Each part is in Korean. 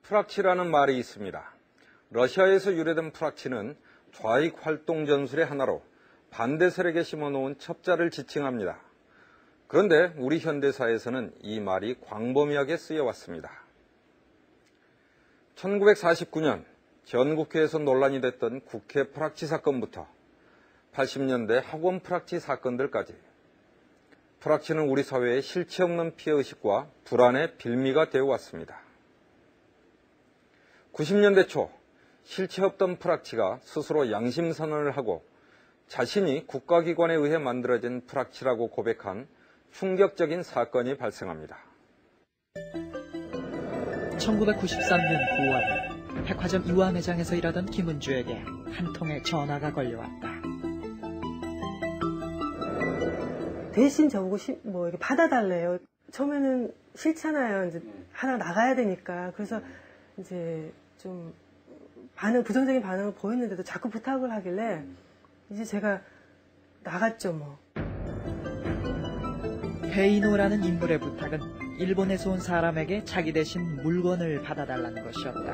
프락치라는 말이 있습니다. 러시아에서 유래된 프락치는 좌익 활동 전술의 하나로 반대 세력에 심어놓은 첩자를 지칭합니다. 그런데 우리 현대사에서는 이 말이 광범위하게 쓰여왔습니다. 1949년 전국회에서 논란이 됐던 국회 프락치 사건부터 80년대 학원 프락치 사건들까지 프락치는 우리 사회의 실체 없는 피해의식과 불안의 빌미가 되어 왔습니다. 90년대 초 실체 없던 프락치가 스스로 양심선언을 하고 자신이 국가기관에 의해 만들어진 프락치라고 고백한 충격적인 사건이 발생합니다. 1993년 9월 백화점 이화 매장에서 일하던 김은주에게 한 통의 전화가 걸려왔다. 대신 저보고 이렇게 받아달래요. 처음에는 싫잖아요. 이제 하나 나가야 되니까. 그래서 이제 좀 부정적인 반응을 보였는데도 자꾸 부탁을 하길래 이제 제가 나갔죠, 뭐. 베이노라는 인물의 부탁은 일본에서 온 사람에게 자기 대신 물건을 받아달라는 것이었다.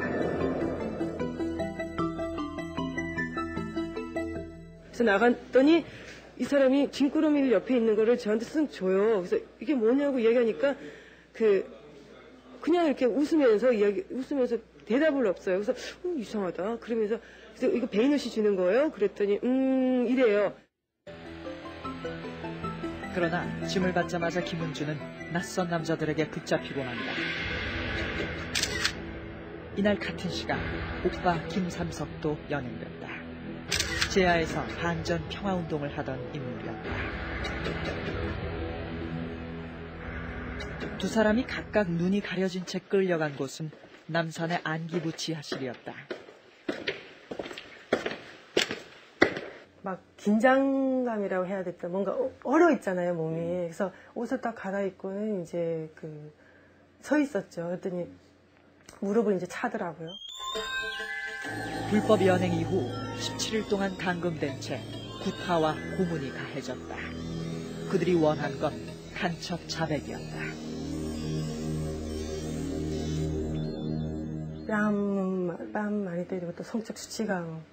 그래서 나갔더니 이 사람이 짐꾸러미 옆에 있는 거를 저한테 쓱 줘요. 그래서 이게 뭐냐고 이야기하니까 그냥 이렇게 웃으면서 대답을 없어요. 그래서 이상하다. 그래서 이거 베이노 씨 주는 거예요? 그랬더니 이래요. 그러나 짐을 받자마자 김은주는 낯선 남자들에게 붙잡히고 맙니다. 이날 같은 시간 오빠 김삼석도 연행됐다. 제야에서 반전 평화운동을 하던 인물이었다. 두 사람이 각각 눈이 가려진 채 끌려간 곳은 남산의 안기부 지하실이었다. 막 긴장감이라고 해야 됐다. 뭔가 얼어 있잖아요, 몸이. 그래서 옷을 딱 갈아입고는 이제 서 있었죠. 그랬더니 무릎을 이제 차더라고요. 불법 연행 이후 17일 동안 감금된 채 구타와 고문이 가해졌다. 그들이 원한 건 간첩 자백이었다. 뺨 많이 때리고 또 성적 수치감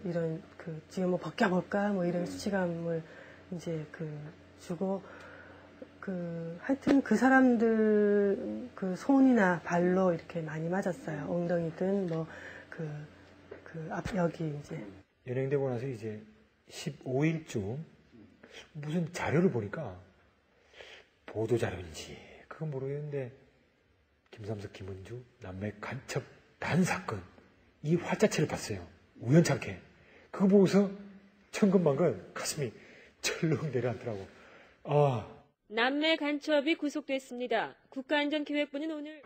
이런 지금 벗겨볼까 이런 수치감을 이제 주고 하여튼 그 사람들 손이나 발로 이렇게 많이 맞았어요. 엉덩이든 앞 여기 이제 연행되고 나서 이제 15일쯤 무슨 자료를 보니까 보도 자료인지 그건 모르겠는데 김삼석, 김은주 남매 간첩 단사건 이 화자체를 봤어요. 우연찮게. 그거 보고서 천근만근 가슴이 철렁 내려앉더라고. 남매 간첩이 구속됐습니다. 국가안전기획부는 오늘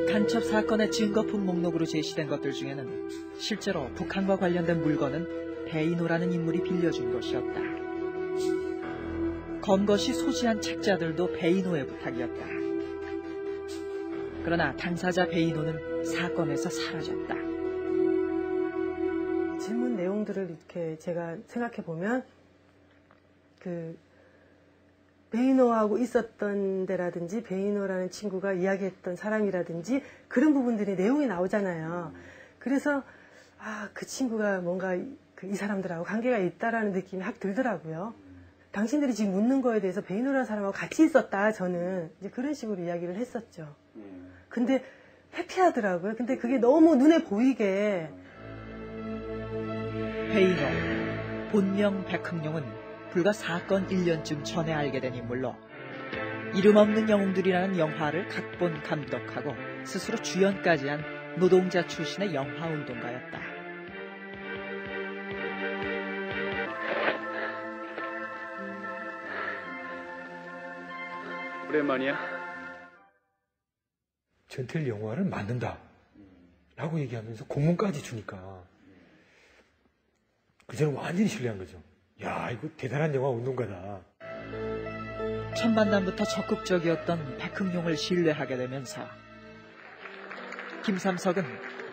간첩 사건의 증거품 목록으로 제시된 것들 중에는 실제로 북한과 관련된 물건은 베이노라는 인물이 빌려준 것이었다. 검것이 소지한 책자들도 베이노의 부탁이었다. 그러나 당사자 베이노는 사건에서 사라졌다. 질문 내용들을 이렇게 제가 생각해 보면 베이노하고 있었던 데라든지 베이노라는 친구가 이야기했던 사람이라든지 그런 부분들이 내용이 나오잖아요. 그래서 그 친구가 뭔가 이 사람들하고 관계가 있다라는 느낌이 확 들더라고요. 당신들이 지금 묻는 거에 대해서 베이노라는 사람하고 같이 있었다. 저는 이제 그런 식으로 이야기를 했었죠. 근데 회피하더라고요. 근데 그게 너무 눈에 보이게. 베이노, 본명 백흥룡은 불과 사건 1년쯤 전에 알게 된 인물로 이름 없는 영웅들이라는 영화를 각본 감독하고 스스로 주연까지 한 노동자 출신의 영화운동가였다. 오랜만이야. 전태일 영화를 만든다 라고 얘기하면서 공문까지 주니까 그저는 완전히 신뢰한 거죠. 야, 이거 대단한 영화 운동가다. 첫 만남부터 적극적이었던 백흥룡을 신뢰하게 되면서 김삼석은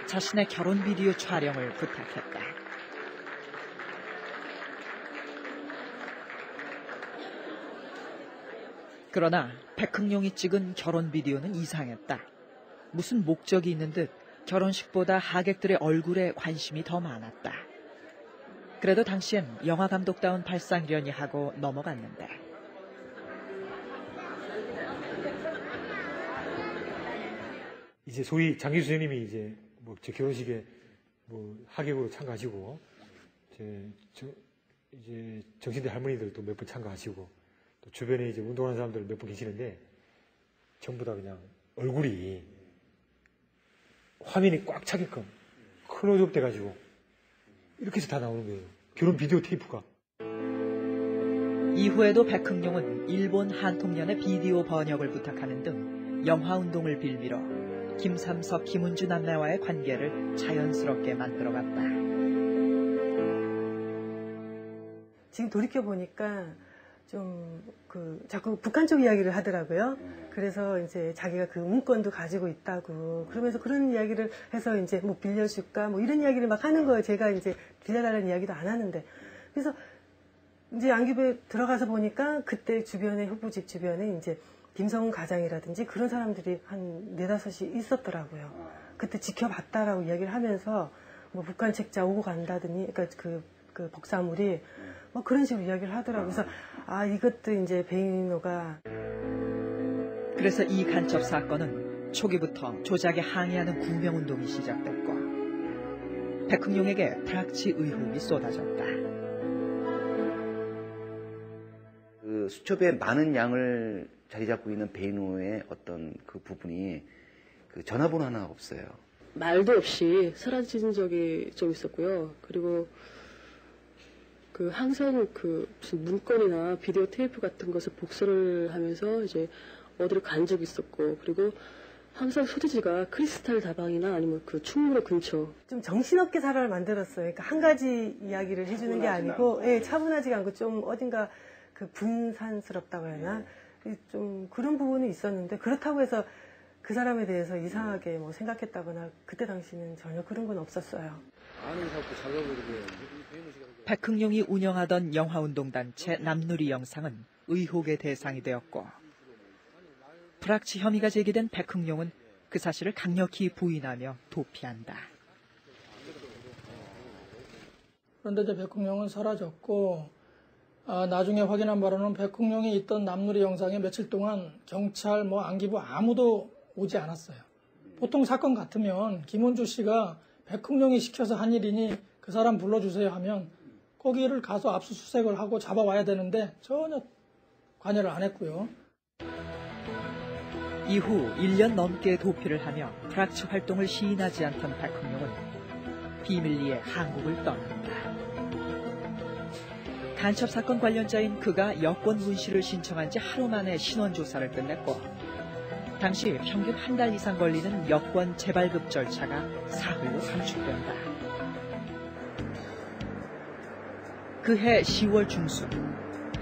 자신의 결혼 비디오 촬영을 부탁했다. 그러나 백흥룡이 찍은 결혼 비디오는 이상했다. 무슨 목적이 있는 듯 결혼식보다 하객들의 얼굴에 관심이 더 많았다. 그래도 당시엔 영화 감독다운 발상이려니 하고 넘어갔는데 이제 소위 장기수 선생님이 이제 뭐 제 결혼식에 뭐 하객으로 참가하시고 이제 정신대 할머니들도 몇 분 참가하시고 또 주변에 이제 운동하는 사람들 몇 분 계시는데 전부 다 그냥 얼굴이 화면이 꽉 차게끔 클로즈업 돼가지고 이렇게 해서 다 나오는 거예요. 결혼 비디오 테이프가. 이후에도 백흥룡은 일본 한통련의 비디오 번역을 부탁하는 등 영화운동을 빌미로 김삼석, 김은주 남매와의 관계를 자연스럽게 만들어갔다. 지금 돌이켜보니까 자꾸 북한 쪽 이야기를 하더라고요. 그래서 이제 자기가 그 문건도 가지고 있다고 그러면서 그런 이야기를 해서 이제 뭐 빌려줄까 뭐 이런 이야기를 막 하는 거예요. 제가 이제 빌려달라는 이야기도 안 하는데. 그래서 이제 양귀부에 들어가서 보니까 그때 주변에 후보집 주변에 이제 김성훈 가장이라든지 그런 사람들이 한 4-5이 있었더라고요. 그때 지켜봤다라고 이야기를 하면서 뭐 북한 책자 오고 간다더니 그러니까 그 복사물이 뭐 그런 식으로 이야기를 하더라고요. 그래서 이것도 이제 베이노가. 그래서 이 간첩 사건은 초기부터 조작에 항의하는 구명운동이 시작됐고 백흥룡에게 프락치 의혹이 쏟아졌다. 그 수첩에 많은 양을 자리 잡고 있는 베이노의 어떤 그 부분이 그 전화번호 하나 없어요. 말도 없이 사라진 적이 좀 있었고요. 그리고 그 항상 그 무슨 문건이나 비디오 테이프 같은 것을 복사를 하면서 이제 어디를 간 적이 있었고, 그리고 항상 소재지가 크리스탈 다방이나 아니면 그 충무로 근처. 좀 정신없게 사람을 만들었어요. 그러니까 한 가지 이야기를 해주는 게 아니고, 차분하지가 않고 좀 어딘가 그 분산스럽다고 해야 하나? 좀 그런 부분이 있었는데, 그렇다고 해서 그 사람에 대해서 이상하게 뭐 생각했다거나 그때 당시는 전혀 그런 건 없었어요. 백흥룡이 운영하던 영화운동단체 남누리 영상은 의혹의 대상이 되었고 프락치 혐의가 제기된 백흥룡은 그 사실을 강력히 부인하며 도피한다. 그런데 이제 백흥룡은 사라졌고 나중에 확인한 바로는 백흥룡이 있던 남누리 영상에 며칠 동안 경찰, 안기부 아무도 오지 않았어요. 보통 사건 같으면 김은주 씨가 백흥룡이 시켜서 한 일이니 그 사람 불러주세요 하면 거기를 가서 압수수색을 하고 잡아와야 되는데 전혀 관여를 안 했고요. 이후 1년 넘게 도피를 하며 프락치 활동을 시인하지 않던 백흥룡은 비밀리에 한국을 떠난다. 간첩 사건 관련자인 그가 여권 문시를 신청한 지 하루 만에 신원 조사를 끝냈고 당시 평균 한 달 이상 걸리는 여권 재발급 절차가 사흘로 단축된다. 그해 10월 중순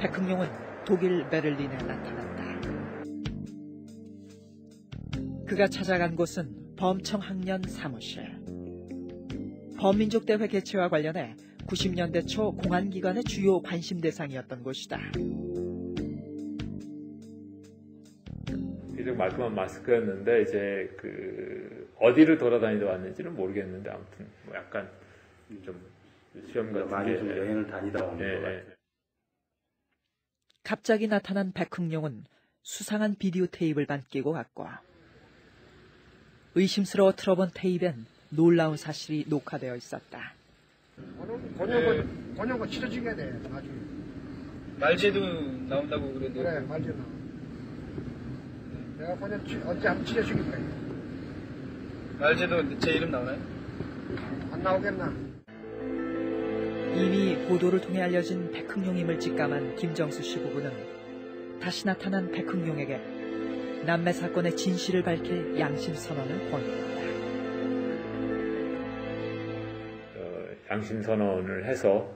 백흥룡은 독일 베를린에 나타났다. 그가 찾아간 곳은 범청학년 사무실. 범민족대회 개최와 관련해 90년대 초 공안기관의 주요 관심 대상이었던 곳이다. 비록 말끔한 마스크였는데 이제 그 어디를 돌아다니다 왔는지는 모르겠는데 아무튼 뭐 약간 좀 시험 같은 많이 게 좀 여행을 다니다 오는 것 같아요. 갑자기 나타난 백흥룡은 수상한 비디오 테이프를 반끼고 갔고 의심스러워 틀어본 테이프엔 놀라운 사실이 녹화되어 있었다. 번역은 치러지게 돼, 나중에. 말제도 나온다고 그랬는데. 그래, 말제 나와. 내가 번역 언제 한번 치러주길 거야. 말제도 제 이름 나오나요? 안 나오겠나? 이미 보도를 통해 알려진 백흥룡임을 직감한 김정수 씨 부부는 다시 나타난 백흥룡에게 남매 사건의 진실을 밝힐 양심 선언을 권유했다. 양심 선언을 해서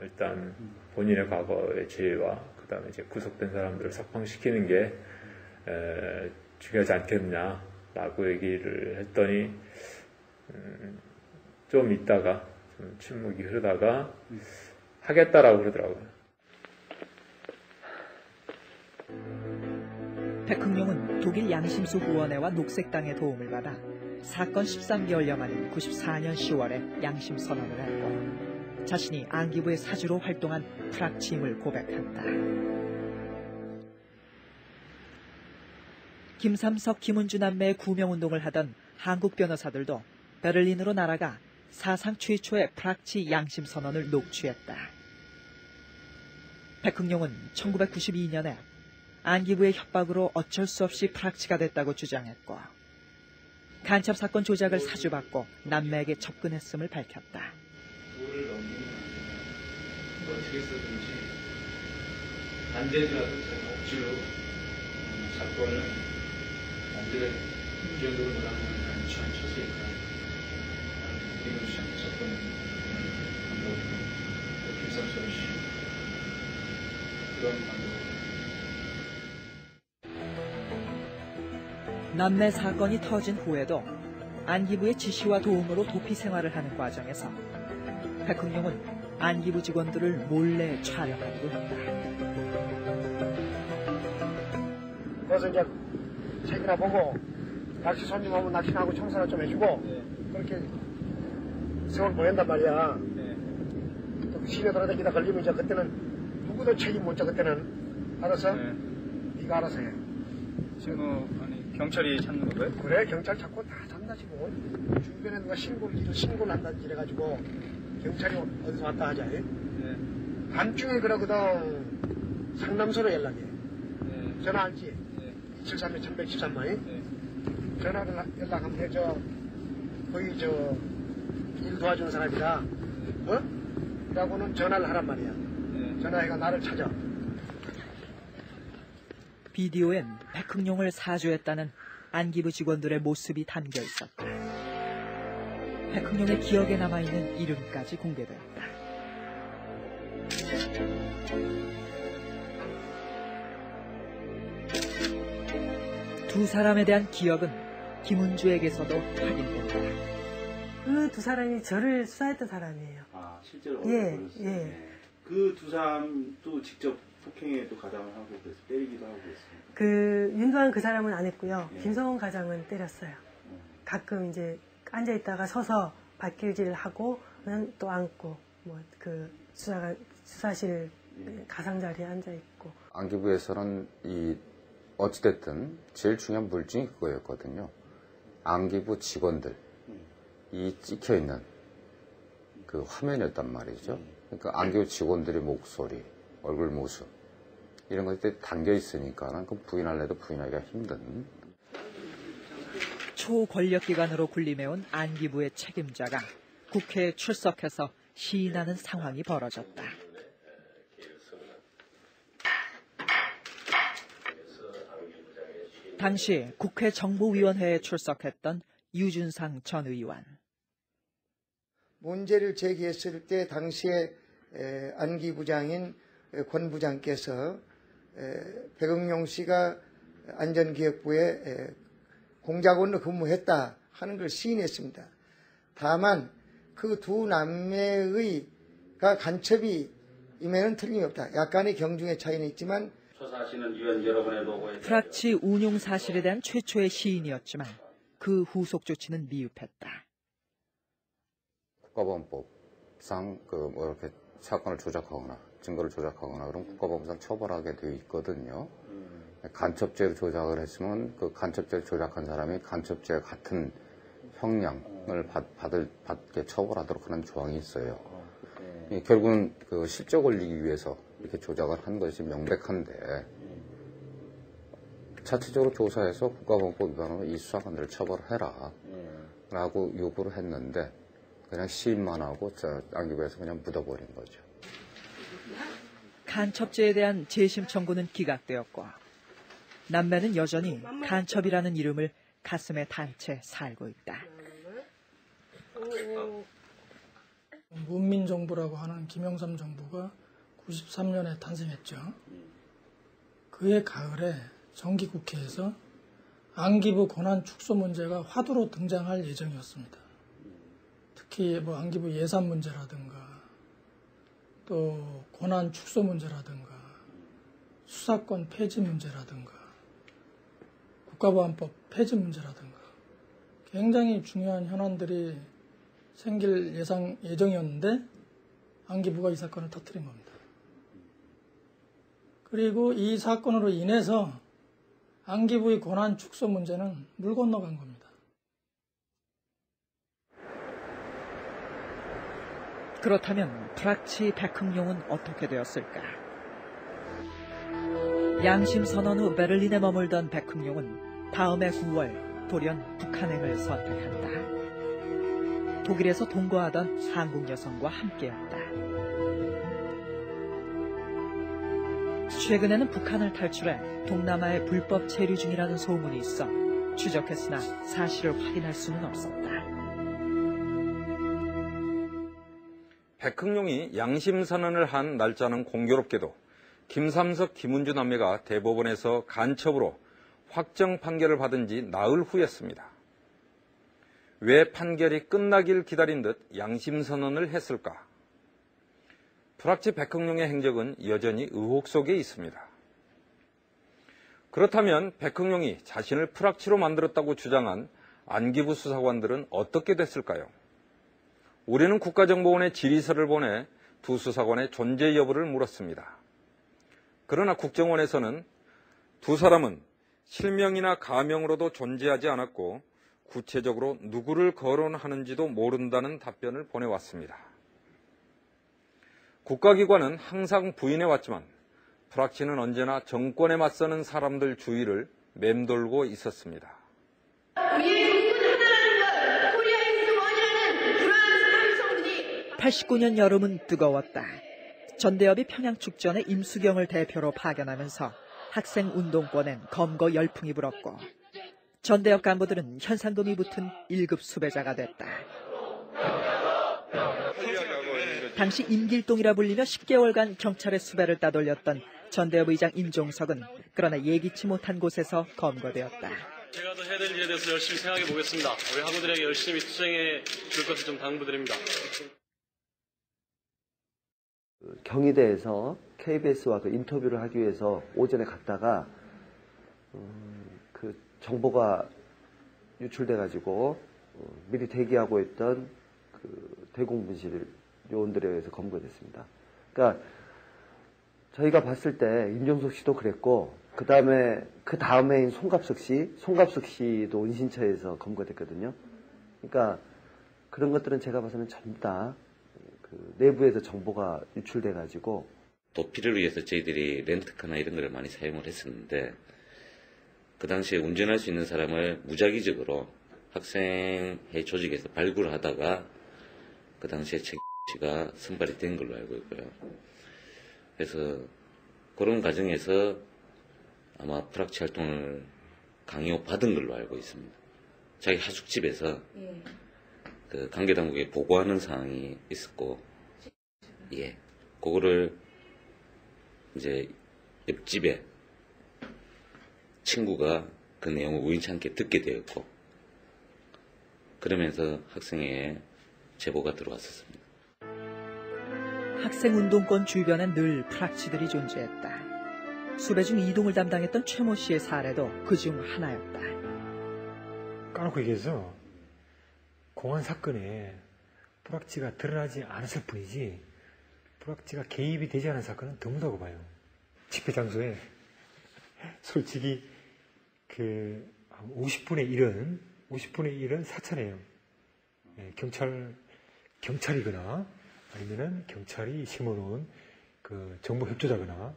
일단 본인의 과거의 죄와 그다음에 이제 구속된 사람들을 석방시키는 게 중요하지 않겠냐라고 얘기를 했더니 좀 있다가 좀 침묵이 흐르다가 하겠다라고 그러더라고요. 백흥룡은 독일 양심수후원회와 녹색당의 도움을 받아 사건 13개월여 만인 94년 10월에 양심 선언을 했고 자신이 안기부의 사주로 활동한 프락치임을 고백한다. 김삼석, 김은주 남매의 구명운동을 하던 한국 변호사들도 베를린으로 날아가 사상 최초의 프락치 양심 선언을 녹취했다. 백흥룡은 1992년에 안기부의 협박으로 어쩔 수 없이 프락치가 됐다고 주장했고 간첩 사건 조작을 사주받고 남매에게 접근했음을 밝혔다. 도를 넘기는 어떻게 해서든지 안 되더라도 제가 억지로 사건을 남들의 의견으로 몰아가는 취한 처세니까 김은주 씨한테 사건을 한번 김삼성 씨 그런 방법으로 남매 사건이 터진 후에도 안기부의 지시와 도움으로 도피 생활을 하는 과정에서 백흥룡은 안기부 직원들을 몰래 촬영하기도 했다. 그래서 이제 책이나 보고 낚시 손님 오면 낚시하고 청소나 좀 해주고 그렇게 세월 보낸단 말이야. 또 시내 돌아다니다 걸리면 이제 그때는 누구도 책임 못 져. 그때는 알아서 네가 알아서 해. 지금 경찰이 찾는 거예요? 그래, 경찰 찾고 다 잡나 지고 주변에 누가 신고를 한다지 이래가지고 경찰이 어디서 왔다 하자. 밤중에 그러거든 상남소로 연락해. 전화 알지? 273에 1113만. 전화를 연락하면 돼. 거기 일 도와주는 사람이라 라고는 전화를 하란 말이야. 전화해가 나를 찾아. 비디오엔 백흥룡을 사주했다는 안기부 직원들의 모습이 담겨 있었다. 백흥룡의 기억에 남아있는 이름까지 공개되었다. 두 사람에 대한 기억은 김은주에게서도 확인된다. 그 두 사람이 저를 수사했던 사람이에요. 아, 실제로 예. 그 두 사람도 직접 폭행에도 가담을 하고 그래서 때리기도 하고 그랬습니다. 그 윤도한 그 사람은 안 했고요. 김성원 과장은 때렸어요. 가끔 이제 앉아 있다가 서서 발길질을 하고는 또 앉고 뭐 그 수사실 가상자리에 앉아 있고. 안기부에서는 어찌됐든 제일 중요한 물증이 그거였거든요. 안기부 직원들이 찍혀 있는 그 화면이었단 말이죠. 그러니까 안기부 직원들의 목소리, 얼굴 모습 이런 것들이 담겨 있으니까 그 부인할래도 부인하기가 힘든. 초권력기관으로 군림해온 안기부의 책임자가 국회에 출석해서 시인하는 상황이 벌어졌다. 당시 국회 정보위원회에 출석했던 유준상 전 의원. 문제를 제기했을 때 당시에 안기부장인 권 부장께서 백흥룡 씨가 안전기획부에 공작원으로 근무했다 하는 걸 시인했습니다. 다만 그 두 남매가 간첩이 임에는 틀림없다. 약간의 경중의 차이는 있지만 조사하시는 위원 여러분의 로고에 프락치 운용 사실에 대한 최초의 시인이었지만 그 후속 조치는 미흡했다. 국가보안법상 이렇게 사건을 조작하거나 증거를 조작하거나 그럼 국가보안법상 처벌하게 되어 있거든요. 간첩죄로 조작을 했으면 그 간첩죄를 조작한 사람이 간첩죄와 같은 형량을 받게 처벌하도록 하는 조항이 있어요. 결국은 그 실적 올리기 위해서 이렇게 조작을 한 것이 명백한데 자체적으로 조사해서 국가보안법 위반으로 이 수사관들을 처벌해라 라고 요구를 했는데 그냥 시인만 하고 안기부에서 그냥 묻어버린 거죠. 간첩죄에 대한 재심 청구는 기각되었고 남매는 여전히 간첩이라는 이름을 가슴에 단 채 살고 있다. 문민정부라고 하는 김영삼 정부가 93년에 탄생했죠. 그해 가을에 정기국회에서 안기부 권한 축소 문제가 화두로 등장할 예정이었습니다. 특히 안기부 예산 문제라든가 또 권한 축소 문제라든가 수사권 폐지 문제라든가 국가보안법 폐지 문제라든가 굉장히 중요한 현안들이 생길 예정이었는데 안기부가 이 사건을 터뜨린 겁니다. 그리고 이 사건으로 인해서 안기부의 권한 축소 문제는 물 건너간 겁니다. 그렇다면 프락치 백흥룡은 어떻게 되었을까? 양심 선언 후 베를린에 머물던 백흥룡은 다음해 9월 돌연 북한행을 선택한다. 독일에서 동거하던 한국 여성과 함께였다. 최근에는 북한을 탈출해 동남아에 불법 체류 중이라는 소문이 있어 추적했으나 사실을 확인할 수는 없었다. 백흥룡이 양심선언을 한 날짜는 공교롭게도 김삼석, 김은주 남매가 대법원에서 간첩으로 확정 판결을 받은 지 나흘 후였습니다. 왜 판결이 끝나길 기다린 듯 양심선언을 했을까? 프락치 백흥룡의 행적은 여전히 의혹 속에 있습니다. 그렇다면 백흥룡이 자신을 프락치로 만들었다고 주장한 안기부 수사관들은 어떻게 됐을까요? 우리는 국가정보원에 질의서를 보내 두 수사관의 존재 여부를 물었습니다. 그러나 국정원에서는 두 사람은 실명이나 가명으로도 존재하지 않았고 구체적으로 누구를 거론하는지도 모른다는 답변을 보내왔습니다. 국가기관은 항상 부인해왔지만 프락치는 언제나 정권에 맞서는 사람들 주위를 맴돌고 있었습니다. 89년 여름은 뜨거웠다. 전대협이 평양 축전에 임수경을 대표로 파견하면서 학생 운동권엔 검거 열풍이 불었고 전대협 간부들은 현상금이 붙은 1급 수배자가 됐다. 당시 임길동이라 불리며 10개월간 경찰의 수배를 따돌렸던 전대협 의장 임종석은 그러나 예기치 못한 곳에서 검거되었다. 제가 더 해야 될 일에 대해서 열심히 생각해 보겠습니다. 우리 학우들에게 열심히 투쟁해 줄 것을 좀 당부드립니다. 경희대에서 KBS와 그 인터뷰를 하기 위해서 오전에 갔다가 그 정보가 유출돼가지고 미리 대기하고 있던 그 대공분실 요원들에 의해서 검거됐습니다. 그러니까 저희가 봤을 때 임종석 씨도 그랬고 그 다음에인 송갑석 씨도 은신처에서 검거됐거든요. 그러니까 그런 것들은 제가 봐서는 전부 다 그 내부에서 정보가 유출돼가지고 도피를 위해서 저희들이 렌트카나 이런 걸 많이 사용을 했었는데 그 당시에 운전할 수 있는 사람을 무작위적으로 학생회 조직에서 발굴하다가 그 당시에 최 씨가 선발이 된 걸로 알고 있고요. 그래서 그런 과정에서 아마 프락치 활동을 강요받은 걸로 알고 있습니다. 자기 하숙집에서 그 관계당국에 보고하는 사항이 있었고, 그거를 이제 옆집에 친구가 그 내용을 우연찮게 듣게 되었고, 그러면서 학생회에 제보가 들어왔었습니다. 학생운동권 주변엔 늘 프락치들이 존재했다. 수배 중 이동을 담당했던 최모 씨의 사례도 그중 하나였다. 까놓고 얘기해서 공안 사건에 프락치가 드러나지 않았을 뿐이지 프락치가 개입이 되지 않은 사건은 드물다고 봐요. 집회 장소에 솔직히 그 50분의 1은 사찰이에요. 경찰이거나 아니면은 경찰이 심어놓은 그 정보 협조자거나.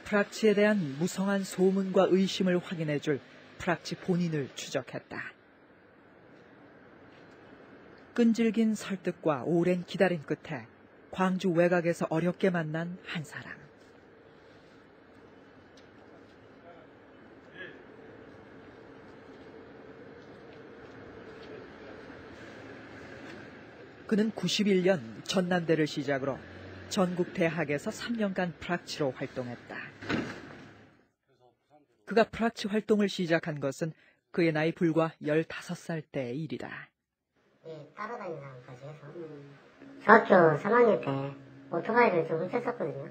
프락치에 대한 무성한 소문과 의심을 확인해줄 프락치 본인을 추적했다. 끈질긴 설득과 오랜 기다림 끝에 광주 외곽에서 어렵게 만난 한 사람. 그는 91년 전남대를 시작으로 전국 대학에서 3년간 프락치로 활동했다. 그가 프락치 활동을 시작한 것은 그의 나이 불과 15살 때의 일이다. 따라다니는 사람까지 해서 중학교 3학년 때 오토바이를 좀 훔쳤었거든요.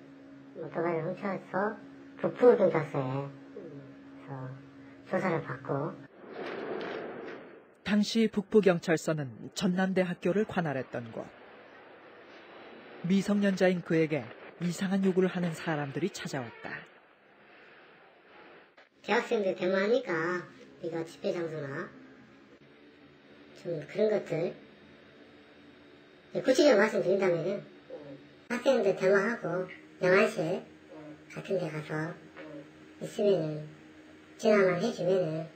오토바이를 훔쳐서 북부경찰서에 조사를 받고. 당시 북부경찰서는 전남대학교를 관할했던 곳. 미성년자인 그에게 이상한 요구를 하는 사람들이 찾아왔다. 대학생들 데모하니까 네가 집회 장소나 좀 그런 것들 구체적으로 말씀드린다면 학생들 데모하고 영안실 같은 데 가서 있으면은 전화만 해주면은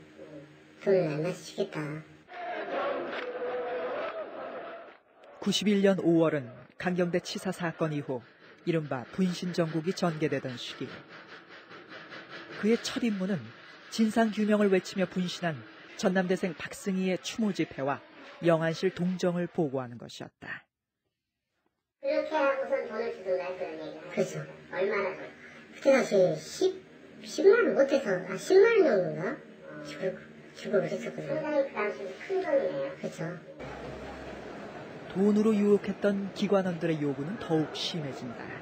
돈을 얼마씩 주겠다. 91년 5월은 강경대 치사 사건 이후 이른바 분신정국이 전개되던 시기. 그의 첫 임무는 진상규명을 외치며 분신한 전남대생 박승희의 추모 집회와 영안실 동정을 보고하는 것이었다. 그렇게 하고선 돈을 주던가 했거든, 얘기를. 그렇죠. 얼마나 줘? 그때 당시 10만 원 못해서, 10만 원 정도인가? 주고 그랬었거든요. 상당히 그 당시 큰 돈이네요. 그렇죠. 돈으로 유혹했던 기관원들의 요구는 더욱 심해진다.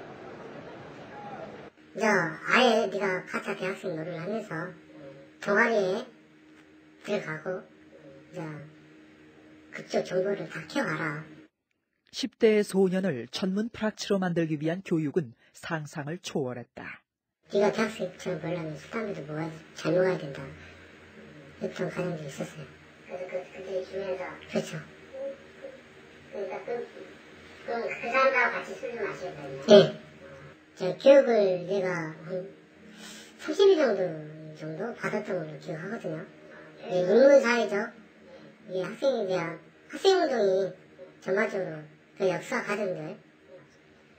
아예 네가 가짜 대학생 노릇을 하면서 동아리에 들어가고 그쪽 정보를 다 키워가라. 10대의 소년을 전문 프락치로 만들기 위한 교육은 상상을 초월했다. 네가 대학생처럼 보려면 수단비도 잘 모아야 된다. 했던 과정들이 있었어요. 그래서 그때 주면서. 그렇죠. 그러니까 그 사람하고 같이 술 좀 마시거든요. 네. 교육을 내가 한 30일 정도 받았던 걸로 기억하거든요. 네, 인문사회적, 이게 학생에 대한 학생운동이 전반적으로 그 역사 과정들,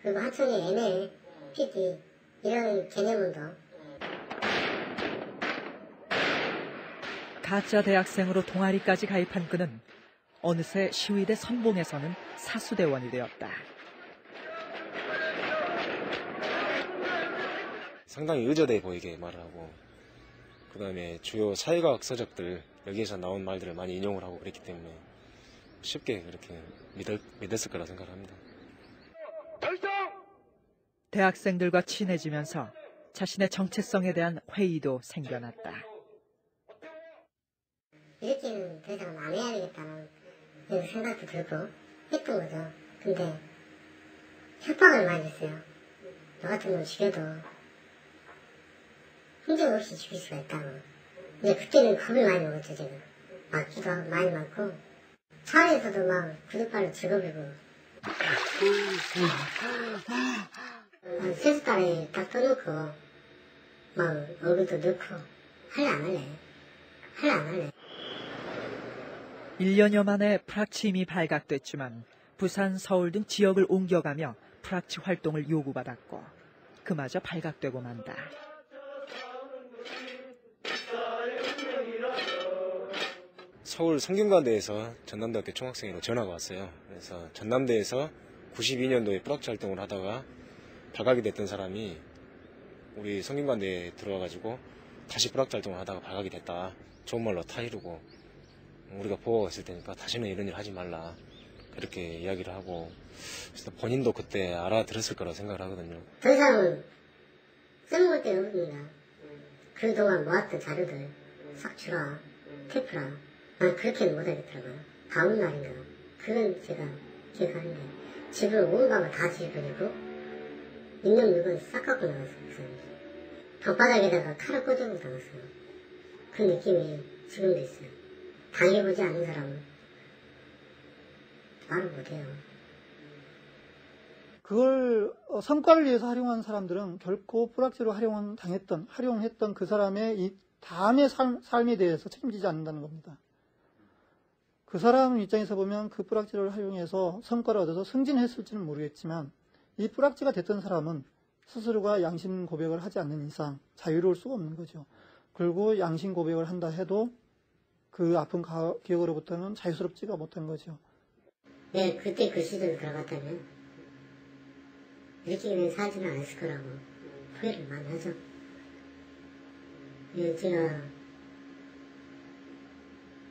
그리고 하천의 ML, PD, 이런 개념운동. 가짜 대학생으로 동아리까지 가입한 그는 어느새 시위대 선봉에서는 사수대원이 되었다. 상당히 의젓해 보이게 말을 하고, 그 다음에 주요 사회과학 서적들 여기에서 나온 말들을 많이 인용을 하고 그랬기 때문에 쉽게 그렇게 믿었을 거라 생각합니다. 대학생들과 친해지면서 자신의 정체성에 대한 회의도 생겨났다. 이렇게는 더 이상 안 해야 되겠다는 생각도 들고 했던 거죠. 근데 협박을 많이 했어요. 너 같은 놈 죽여도 흔적 없이 죽일 수가 있다고. 근데 그때는 겁을 많이 먹었죠, 제가. 맞기도 많이 맞고 차 안에서도 막 구두발로 죽어버리고 세숫달에 딱 떠놓고 막 얼굴도 넣고 할래 안 할래. 1년여 만에 프락치 임이 발각됐지만 부산, 서울 등 지역을 옮겨가며 프락치 활동을 요구받았고 그마저 발각되고 만다. 서울 성균관대에서 전남대학교 총학생회로 전화가 왔어요. 그래서 전남대에서 92년도에 프락치 활동을 하다가 발각이 됐던 사람이 우리 성균관대에 들어와가지고 다시 프락치 활동을 하다가 발각이 됐다. 좋은 말로 타이르고 우리가 보호가 있을 테니까 다시는 이런 일 하지 말라. 그렇게 이야기를 하고, 그래서 본인도 그때 알아들었을 거라고 생각을 하거든요. 더 이상은 써먹을 데는 없습니다. 그동안 모았던 자료들 싹 주라, 테프라. 난 그렇게는 못하겠더라고요. 다음 날인가. 그건 제가 기억하는데 집을 온 방을 다 뒤집어내고 있는 물건 싹 갖고 나갔어요. 방바닥에다가 칼을 꽂아서 나갔어요. 그 느낌이 지금도 있어요. 당해보지 않은 사람은 말을 못해요. 그걸 성과를 위해서 활용한 사람들은 결코 프락치로 활용했던 그 사람의 이 다음의 삶에 대해서 책임지지 않는다는 겁니다. 그 사람 입장에서 보면 그 프락치를 활용해서 성과를 얻어서 승진했을지는 모르겠지만 이 프락치가 됐던 사람은 스스로가 양심 고백을 하지 않는 이상 자유로울 수가 없는 거죠. 그리고 양심 고백을 한다 해도 그 아픈 기억으로부터는 자유스럽지가 못한 거죠. 네, 그때 그 시절에 들어갔다면 이렇게 그냥 살지는 않았을 거라고 후회를 많이 하죠. 제가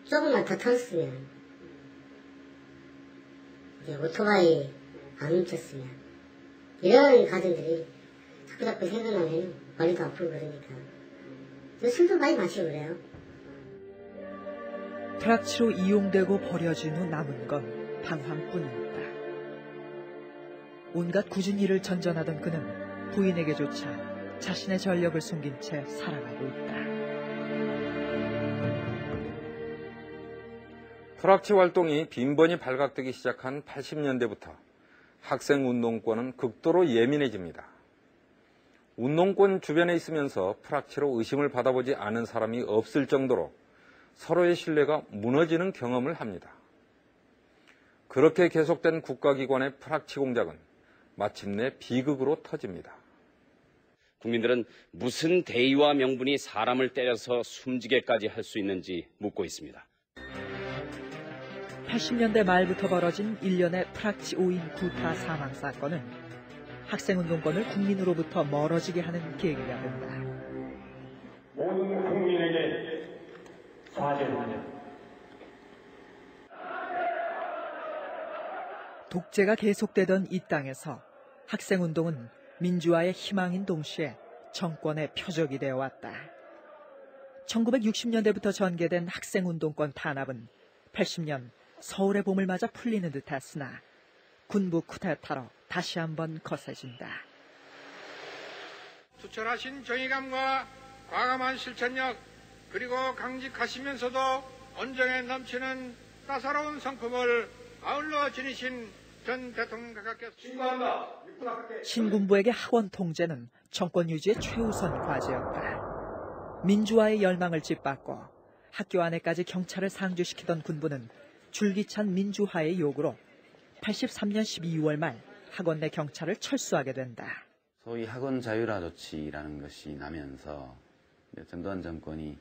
조금만 더 털었으면, 오토바이 안 훔쳤으면, 이런 가정들이 자꾸 생각나면 머리도 아프고 그러니까. 술도 많이 마시고 그래요. 프락치로 이용되고 버려진 후 남은 건 방황뿐이었다. 온갖 굳은 일을 전전하던 그는 부인에게조차 자신의 전력을 숨긴 채 살아가고 있다. 프락치 활동이 빈번히 발각되기 시작한 80년대부터 학생운동권은 극도로 예민해집니다. 운동권 주변에 있으면서 프락치로 의심을 받아보지 않은 사람이 없을 정도로 서로의 신뢰가 무너지는 경험을 합니다. 그렇게 계속된 국가기관의 프락치 공작은 마침내 비극으로 터집니다. 국민들은 무슨 대의와 명분이 사람을 때려서 숨지게까지 할 수 있는지 묻고 있습니다. 80년대 말부터 벌어진 일련의 프락치 5인 구타 사망 사건은 학생운동권을 국민으로부터 멀어지게 하는 계기가 된다. 모든 국민에게 사죄하냐. 독재가 계속되던 이 땅에서 학생운동은 민주화의 희망인 동시에 정권의 표적이 되어왔다. 1960년대부터 전개된 학생운동권 탄압은 80년 서울의 봄을 맞아 풀리는 듯했으나 군부 쿠데타로 다시 한번 거세진다. 투철하신 정의감과 과감한 실천력 그리고 강직하시면서도 온정에 넘치는 따사로운 성품을 아울러 지니신 전 대통령 각하께서 신고한다. 신군부에게 학원 통제는 정권 유지의 최우선 과제였다. 민주화의 열망을 짓밟고 학교 안에까지 경찰을 상주시키던 군부는 줄기찬 민주화의 요구로 83년 12월 말 학원 내 경찰을 철수하게 된다. 소위 학원 자율화 조치라는 것이 나면서 전두환 정권이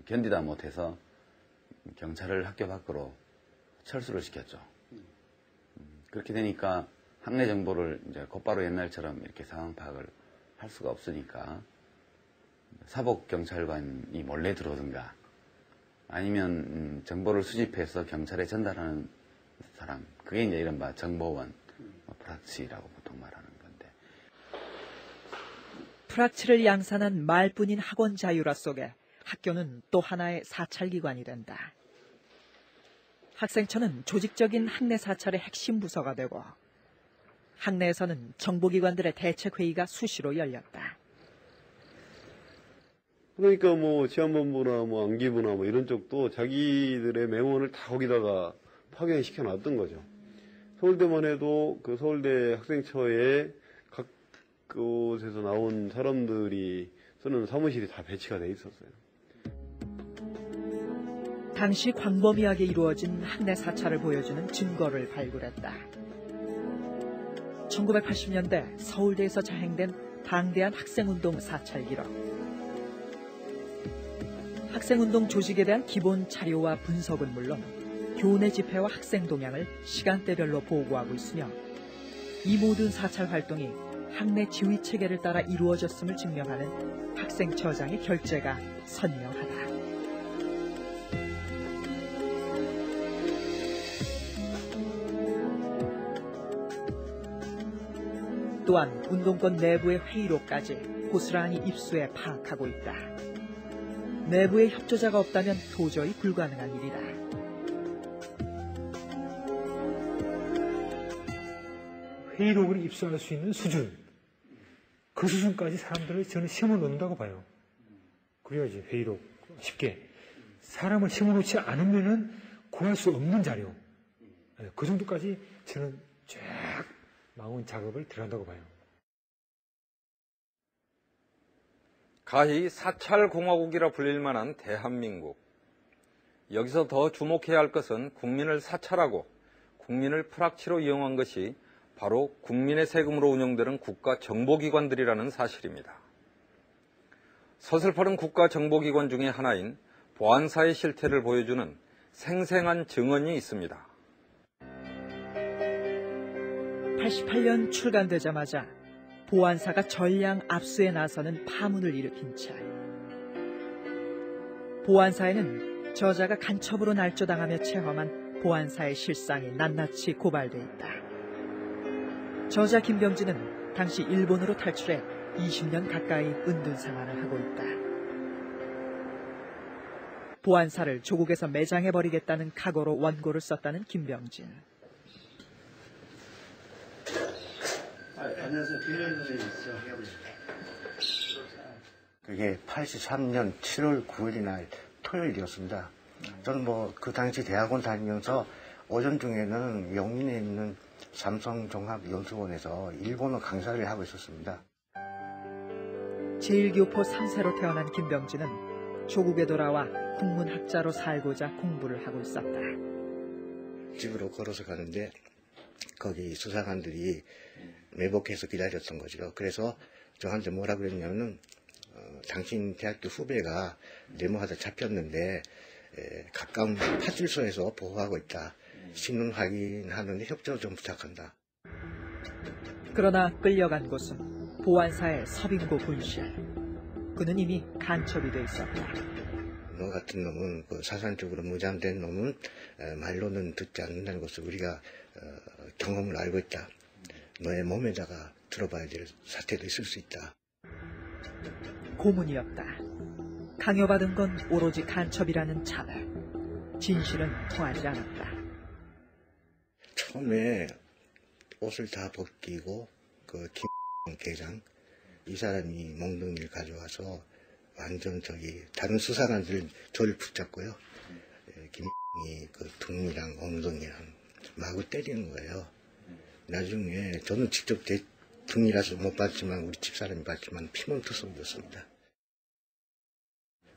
견디다 못해서 경찰을 학교 밖으로 철수를 시켰죠. 그렇게 되니까 학내 정보를 이제 곧바로 옛날처럼 이렇게 상황 파악을 할 수가 없으니까 사복 경찰관이 몰래 들어오든가 아니면 정보를 수집해서 경찰에 전달하는 사람, 그게 이제 이른바 정보원, 프락치라고 보통 말하는 건데. 프락치를 양산한 말뿐인 학원 자율화 속에 학교는 또 하나의 사찰기관이 된다. 학생처는 조직적인 학내 사찰의 핵심 부서가 되고 학내에서는 정보기관들의 대책회의가 수시로 열렸다. 그러니까 뭐 치안본부나 뭐 안기부나 뭐 이런 쪽도 자기들의 명언을 다 거기다가 파견시켜 놨던 거죠. 서울대만 해도 그 서울대 학생처에 각 곳에서 나온 사람들이 쓰는 사무실이 다 배치가 돼 있었어요. 당시 광범위하게 이루어진 학내 사찰을 보여주는 증거를 발굴했다. 1980년대 서울대에서 자행된 방대한 학생운동 사찰 기록. 학생운동 조직에 대한 기본 자료와 분석은 물론 교내 집회와 학생 동향을 시간대별로 보고하고 있으며 이 모든 사찰 활동이 학내 지휘 체계를 따라 이루어졌음을 증명하는 학생처장의 결재가 선명하다. 또한 운동권 내부의 회의록까지 고스란히 입수해 파악하고 있다. 내부에 협조자가 없다면 도저히 불가능한 일이다. 회의록을 입수할 수 있는 수준, 그 수준까지 사람들을 저는 시험을 넣는다고 봐요. 그래야지 회의록 쉽게. 사람을 시험을 놓지 않으면은 구할 수 없는 자료. 그 정도까지 저는 쫙 망원 작업을 들어간다고 봐요. 가히 사찰공화국이라 불릴 만한 대한민국. 여기서 더 주목해야 할 것은 국민을 사찰하고 국민을 프락치로 이용한 것이 바로 국민의 세금으로 운영되는 국가정보기관들이라는 사실입니다. 서슬퍼른 국가정보기관 중에 하나인 보안사의 실태를 보여주는 생생한 증언이 있습니다. 88년 출간되자마자 보안사가 전량 압수에 나서는 파문을 일으킨 채 보안사에는 저자가 간첩으로 날조당하며 체험한 보안사의 실상이 낱낱이 고발돼 있다. 저자 김병진은 당시 일본으로 탈출해 20년 가까이 은둔 생활을 하고 있다. 보안사를 조국에서 매장해버리겠다는 각오로 원고를 썼다는 김병진. 안녕하세요. 김병진 선생님이시죠? 그게 83년 7월 9일 날 토요일이었습니다. 저는 그 당시 대학원 다니면서 오전 중에는 영민에 있는 삼성종합연수원에서 일본어 강사를 하고 있었습니다. 제1교포 3세로 태어난 김병진은 조국에 돌아와 국문학자로 살고자 공부를 하고 있었다. 집으로 걸어서 가는데 거기 수사관들이 매복해서 기다렸던 거죠. 그래서 저한테 뭐라 그랬냐면은 당신 대학교 후배가 네모하다 잡혔는데 가까운 파출소에서 보호하고 있다. 신원 확인하는데 협조 좀 부탁한다. 그러나 끌려간 곳은 보안사의 서빙고 분실. 그는 이미 간첩이 돼 있었다. 너 같은 놈은 사산적으로 무장된 놈은 말로는 듣지 않는다는 것을 우리가 경험을 알고 있다. 너의 몸에다가 들어봐야 될 사태도 있을 수 있다. 고문이었다. 강요받은 건 오로지 간첩이라는 차별. 진실은 통하지 않았다. 처음에 옷을 다 벗기고 김 계장 이 사람이 몽둥이를 가져와서 완전 다른 수사관들 저를 붙잡고요. 김이 등이랑 엉덩이랑 마구 때리는 거예요. 나중에 저는 직접 등이라서 못 봤지만 우리 집사람이 봤지만 피문투성이었습니다.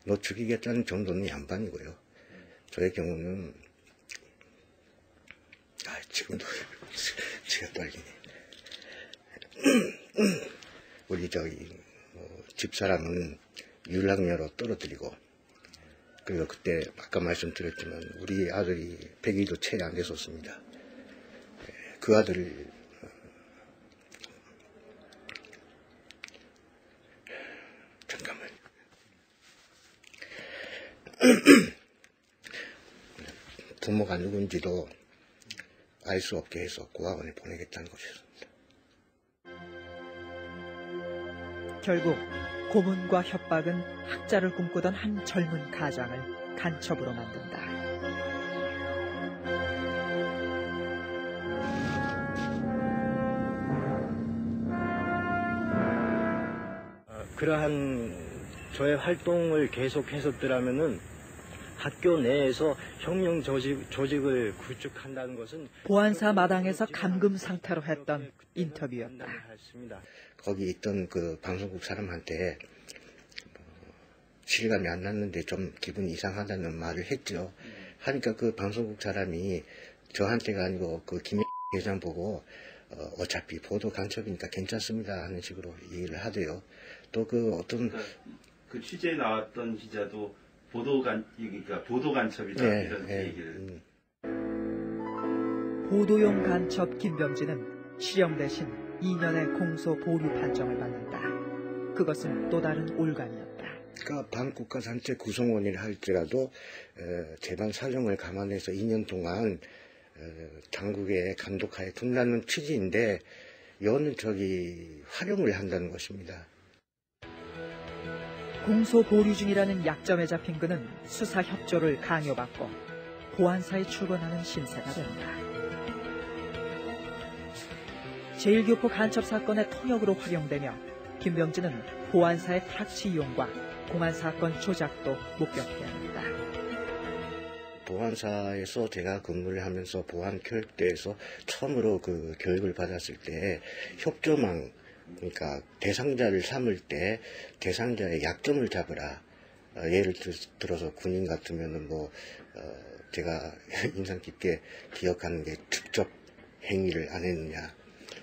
너 죽이겠다는 정도는 양반이고요. 저의 경우는 지금도 제가 떨리네. 우리 집사람은 윤락녀로 떨어뜨리고 그리고 그때 아까 말씀드렸지만 우리 아들이 100일도 채 안 됐었습니다. 그 아들을 잠깐만 부모가 누군지도 알 수 없게 해서 고아원에 보내겠다는 것이었습니다. 결국 고문과 협박은 학자를 꿈꾸던 한 젊은 가장을 간첩으로 만든다. 그러한 저의 활동을 계속했었더라면은 학교 내에서 혁명 조직을 구축한다는 것은 보안사 마당에서 감금 상태로 했던 인터뷰였다. 거기 있던 방송국 사람한테 실감이 안 났는데 좀 기분이 이상하다는 말을 했죠. 하니까 그 방송국 사람이 저한테가 아니고 김 회장 보고 어차피 보도 간첩이니까 괜찮습니다 하는 식으로 얘기를 하대요. 또 어떤 그 취재에 나왔던 기자도 보도 간첩이다 이런 얘기를. 보도용 간첩 김병진은 실형 대신 2년의 공소 보류 판정을 받는다. 그것은 또 다른 올간이었다. 그러니까 반국가단체 구성원이라 할지라도 재반 사정을 감안해서 2년 동안 당국의 감독하에 둔다는 취지인데 이거는 활용을 한다는 것입니다. 공소 보류 중이라는 약점에 잡힌 그는 수사 협조를 강요받고 보안사에 출근하는 신세가 된다. 제1교포 간첩 사건의 통역으로 활용되며 김병진은 보안사의 프락치 이용과 공안 사건 조작도 목격해야 했다. 보안사에서 제가 근무를 하면서 보안 교육대에서 처음으로 교육을 받았을 때 협조망, 그러니까 대상자를 삼을 때 대상자의 약점을 잡으라. 예를 들어서 군인 같으면은 제가 인상 깊게 기억하는 게 축적 행위를 안 했느냐,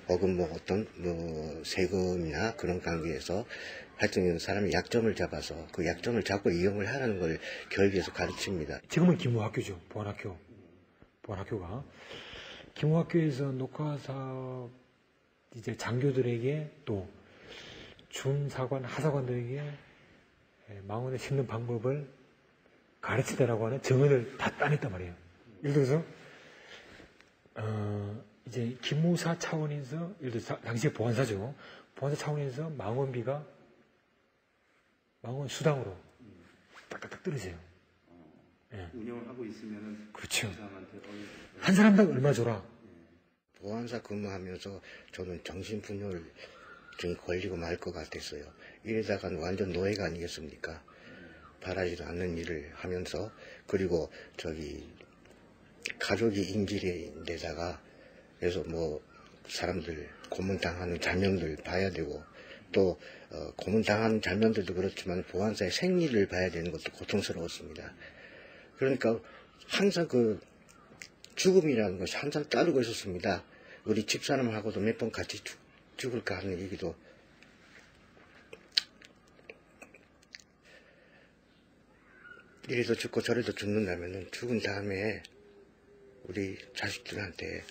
혹은 어떤 세금이나 그런 관계에서 하여튼 사람이 약점을 잡아서 그 약점을 잡고 이용을 하라는 걸 교육에서 가르칩니다. 지금은 기무학교죠. 보안학교가 기무학교에서 녹화사업 이제 장교들에게 또 준사관, 하사관들에게 망원에 심는 방법을 가르치다라고 하는 정언을 다 따냈단 말이에요. 예를 들어서 이제 기무사 차원에서 예를 들어서 당시에 보안사죠. 보안사 차원에서 망원비가 망원 수당으로 딱딱딱 떨어져요. 예. 운영을 하고 있으면은 그렇죠. 사람한테 한 사람당 얼마 줘라. 보안사 근무하면서 저는 정신분열 좀 걸리고 말 것 같았어요. 이러다가는 완전 노예가 아니겠습니까? 바라지도 않는 일을 하면서, 그리고 가족이 인질인데다가 그래서 뭐 사람들 고문당하는 장면들 봐야 되고, 또 고문당하는 장면들도 그렇지만 보안사의 생리를 봐야 되는 것도 고통스러웠습니다. 그러니까 항상 죽음이라는 것이 항상 따르고 있었습니다. 우리 집사람하고도 몇 번 같이 죽을까 하는 얘기도. 이래도 죽고 저래도 죽는다면은 죽은 다음에 우리 자식들한테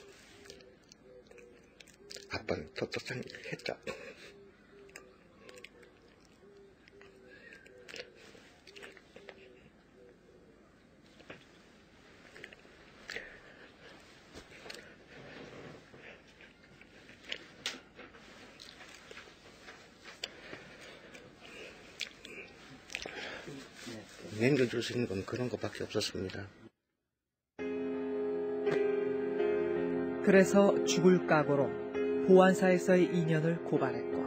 아빠는 떳떳한 일을 했다. 남겨줄 수 있는 건 그런 것밖에 없었습니다. 그래서 죽을 각오로 보안사에서의 인연을 고발했고,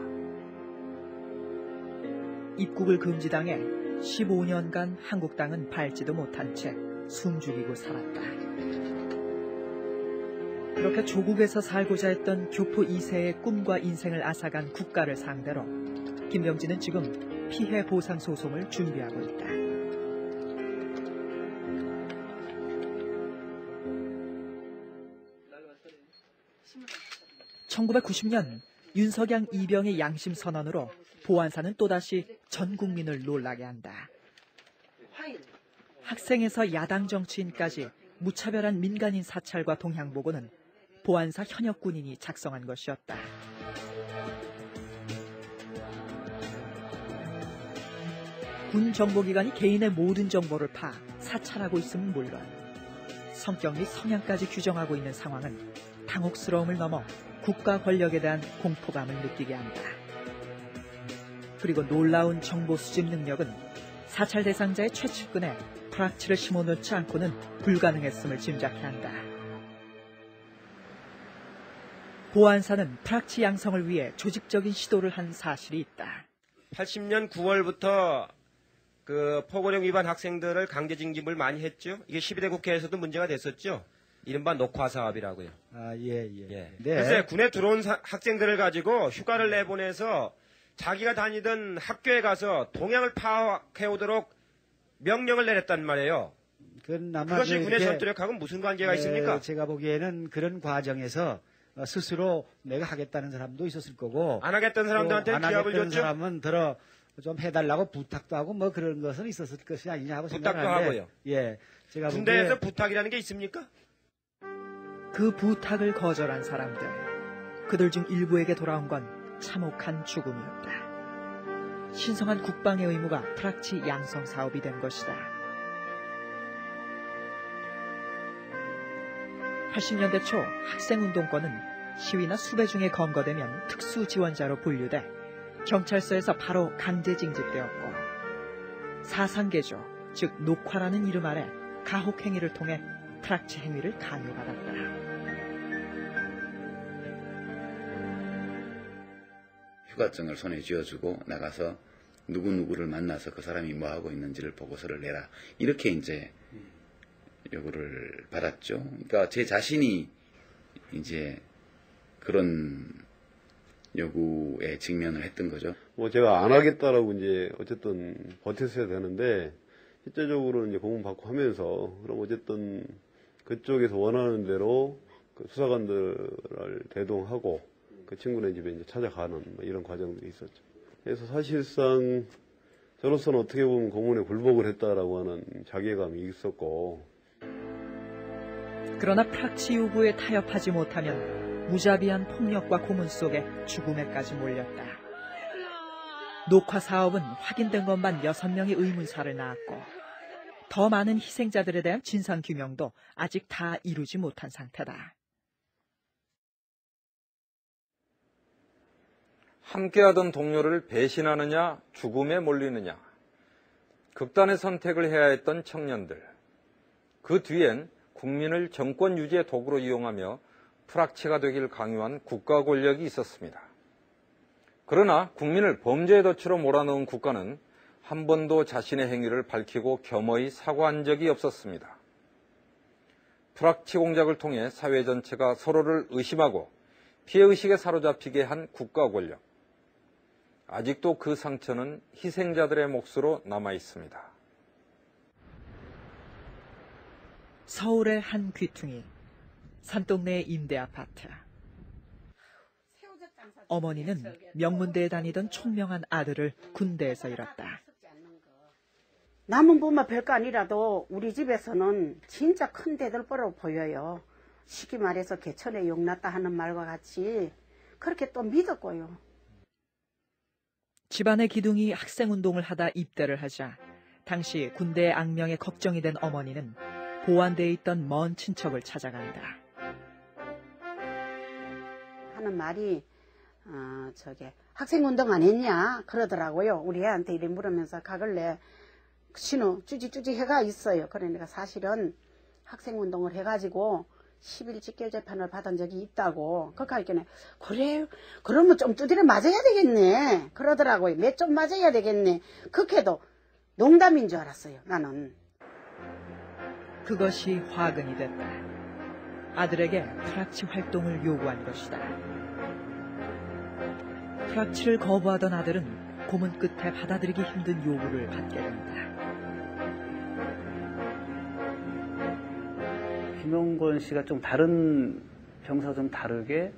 입국을 금지당해 15년간 한국 땅은 밟지도 못한 채 숨죽이고 살았다. 그렇게 조국에서 살고자 했던 교포 2세의 꿈과 인생을 앗아간 국가를 상대로 김병진은 지금 피해 보상 소송을 준비하고 있다. 1990년 윤석양 이병의 양심 선언으로 보안사는 또다시 전 국민을 놀라게 한다. 학생에서 야당 정치인까지 무차별한 민간인 사찰과 동향보고는 보안사 현역 군인이 작성한 것이었다. 군 정보기관이 개인의 모든 정보를 파 사찰하고 있음은 물론 성격 및 성향까지 규정하고 있는 상황은 당혹스러움을 넘어 국가 권력에 대한 공포감을 느끼게 한다. 그리고 놀라운 정보 수집 능력은 사찰 대상자의 최측근에 프락치를 심어놓지 않고는 불가능했음을 짐작케 한다. 보안사는 프락치 양성을 위해 조직적인 시도를 한 사실이 있다. 80년 9월부터 포고령 위반 학생들을 강제 징집을 많이 했죠. 이게 12대 국회에서도 문제가 됐었죠. 이른바 녹화 사업이라고요. 네. 그래서 군에 들어온 학생들을 가지고 휴가를 내보내서 자기가 다니던 학교에 가서 동향을 파악해오도록 명령을 내렸단 말이에요. 그것이 군의 전투력하고는 무슨 관계가 있습니까? 제가 보기에는 그런 과정에서 스스로 내가 하겠다는 사람도 있었을 거고, 안 하겠다는 사람들한테 기합을 줬죠. 안 하겠다는 사람은 좀 해달라고 부탁도 하고 뭐 그런 것은 있었을 것이 아니냐 하고 부탁도 생각하는데, 하고요. 제가 군대에서 부탁이라는 게 있습니까? 그 부탁을 거절한 사람들, 그들 중 일부에게 돌아온 건 참혹한 죽음이었다. 신성한 국방의 의무가 프락치 양성 사업이 된 것이다. 80년대 초 학생운동권은 시위나 수배 중에 검거되면 특수지원자로 분류돼 경찰서에서 바로 강제 징집되었고, 사상개조, 즉 녹화라는 이름 아래 가혹행위를 통해 프락치 행위를 강요받았다. 휴가증을 손에 쥐어주고 나가서 누구누구를 만나서 그 사람이 뭐하고 있는지를 보고서를 내라. 이렇게 이제 요구를 받았죠. 그러니까 제 자신이 이제 그런 요구에 직면을 했던 거죠. 뭐 제가 안 하겠다라고 이제 어쨌든 버텼어야 되는데, 실제적으로 이제 고문 받고 하면서 그럼 어쨌든 그쪽에서 원하는 대로 그 수사관들을 대동하고 그 친구네 집에 이제 찾아가는 뭐 이런 과정들이 있었죠. 그래서 사실상 저로서는 어떻게 보면 고문에 굴복을 했다라고 하는 자괴감이 있었고, 그러나 프락치 요구에 타협하지 못하면 무자비한 폭력과 고문 속에 죽음에까지 몰렸다. 녹화 사업은 확인된 것만 6명의 의문사를 낳았고, 더 많은 희생자들에 대한 진상규명도 아직 다 이루지 못한 상태다. 함께하던 동료를 배신하느냐, 죽음에 몰리느냐. 극단의 선택을 해야 했던 청년들. 그 뒤엔 국민을 정권 유지의 도구로 이용하며 프락치가 되길 강요한 국가 권력이 있었습니다. 그러나 국민을 범죄의 덫으로 몰아넣은 국가는 한 번도 자신의 행위를 밝히고 겸허히 사과한 적이 없었습니다. 프락치 공작을 통해 사회 전체가 서로를 의심하고 피해의식에 사로잡히게 한 국가 권력. 아직도 그 상처는 희생자들의 몫으로 남아 있습니다. 서울의 한 귀퉁이, 산동네의 임대 아파트. 어머니는 명문대에 다니던 총명한 아들을 군대에서 잃었다. 남은 보면 별거 아니라도 우리 집에서는 진짜 큰 대들보로 보여요. 쉽게 말해서 개천에 용났다 하는 말과 같이 그렇게 또 믿었고요. 집안의 기둥이 학생운동을 하다 입대를 하자 당시 군대의 악명에 걱정이 된 어머니는 보안대에 있던 먼 친척을 찾아간다. 하는 말이 학생운동 안 했냐 그러더라고요. 우리 애한테 이래 물으면서 가글래 신호 쭈지쭈지 해가 있어요. 그러니까 사실은 학생운동을 해가지고 10일 직결재판을 받은 적이 있다고. 그러니까 그래요? 그러면 좀 두드려 맞아야 되겠네. 그러더라고요. 몇 점 맞아야 되겠네. 그렇게도 농담인 줄 알았어요. 나는. 그것이 화근이 됐다. 아들에게 프락치 활동을 요구한 것이다. 프락치를 거부하던 아들은 고문 끝에 받아들이기 힘든 요구를 받게 된다. 김용건 씨가 좀 다른 병사와 좀 다르게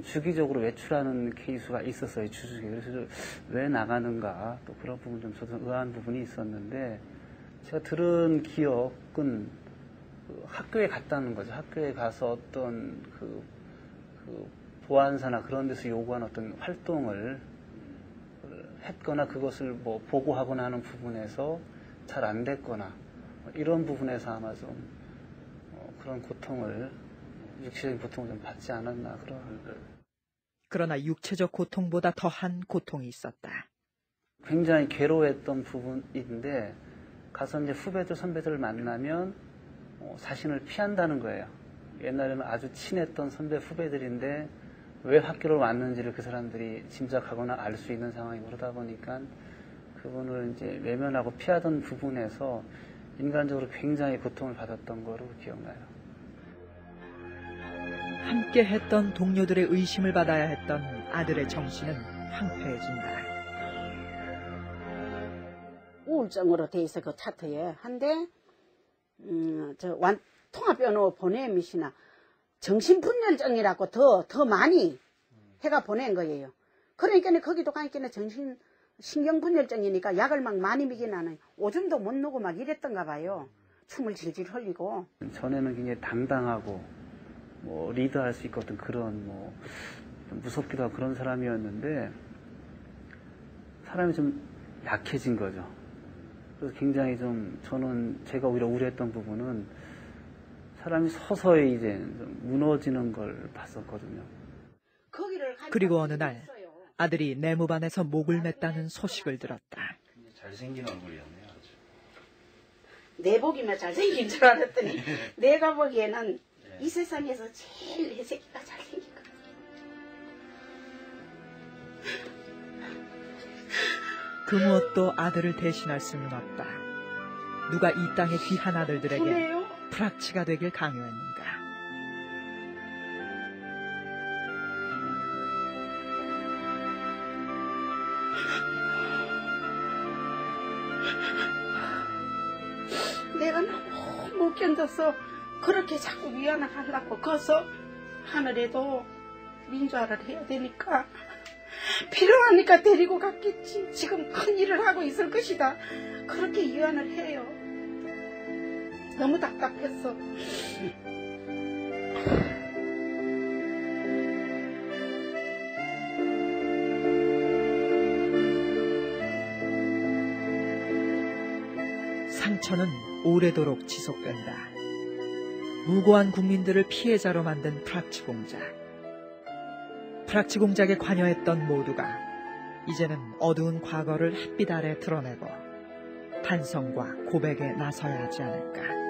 주기적으로 외출하는 케이스가 있었어요. 주중에. 그래서 왜 나가는가 또 그런 부분 좀 저도 의아한 부분이 있었는데 제가 들은 기억은 학교에 갔다는 거죠. 학교에 가서 어떤 그 보안사나 그런 데서 요구한 어떤 활동을 했거나 그것을 뭐 보고하거나 하는 부분에서 잘 안 됐거나 이런 부분에서 아마 좀 그런 고통을 육체적인 고통을 좀 받지 않았나 그런. 그러나 육체적 고통보다 더한 고통이 있었다. 굉장히 괴로웠던 부분인데 가서 이제 후배들 선배들을 만나면 자신을 피한다는 거예요. 옛날에는 아주 친했던 선배 후배들인데 왜 학교를 왔는지를 그 사람들이 짐작하거나 알 수 있는 상황이 그러다 보니까 그분을 이제 외면하고 피하던 부분에서 인간적으로 굉장히 고통을 받았던 거로 기억나요. 함께 했던 동료들의 의심을 받아야 했던 아들의 정신은 황폐해진다. 우울증으로 돼 있어 그 차트에. 한데 통합변호 보내미시나 정신분열증이라고 더 많이 해가 보낸 거예요. 그러니까 거기도 가니까 신경분열증이니까 약을 막 많이 먹이는 나는 오줌도 못 누고 막 이랬던가 봐요. 춤을 질질 흘리고. 전에는 굉장히 당당하고 뭐 리드할 수 있거든 그런 뭐 무섭기도 하고 그런 사람이었는데 사람이 좀 약해진 거죠. 그래서 굉장히 좀 저는 제가 오히려 우려했던 부분은 사람이 서서히 이제 좀 무너지는 걸 봤었거든요. 그리고 어느 날 아들이 내무반에서 목을 맸다는 소식을 들었다. 잘생긴 얼굴이었네요. 아주. 내 보기만 잘생긴 줄 알았더니 내가 보기에는 이 세상에서 제일 내 새끼가 잘생긴 거. 그 무엇도 아들을 대신할 수는 없다. 누가 이 땅의 귀한 아들들에게 프락치가 되길 강요했는가. 내가 너무 못 견뎌서 그렇게 자꾸 위안을 하려고 커서 하늘에도 민주화를 해야 되니까 필요하니까 데리고 갔겠지. 지금 큰 일을 하고 있을 것이다. 그렇게 위안을 해요. 너무 답답했어. 상처는 오래도록 지속된다. 무고한 국민들을 피해자로 만든 프락치 공작. 프락치 공작에 관여했던 모두가 이제는 어두운 과거를 햇빛 아래 드러내고 반성과 고백에 나서야 하지 않을까.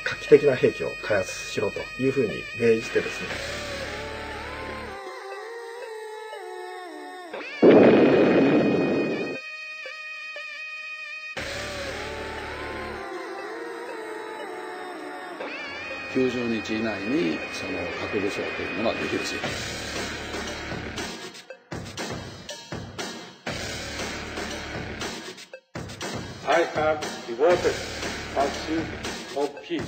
画期的な兵器を開発しろというふうに命じてですね、90日以内にその核武装というのができるし。I have devoted pursuit of peace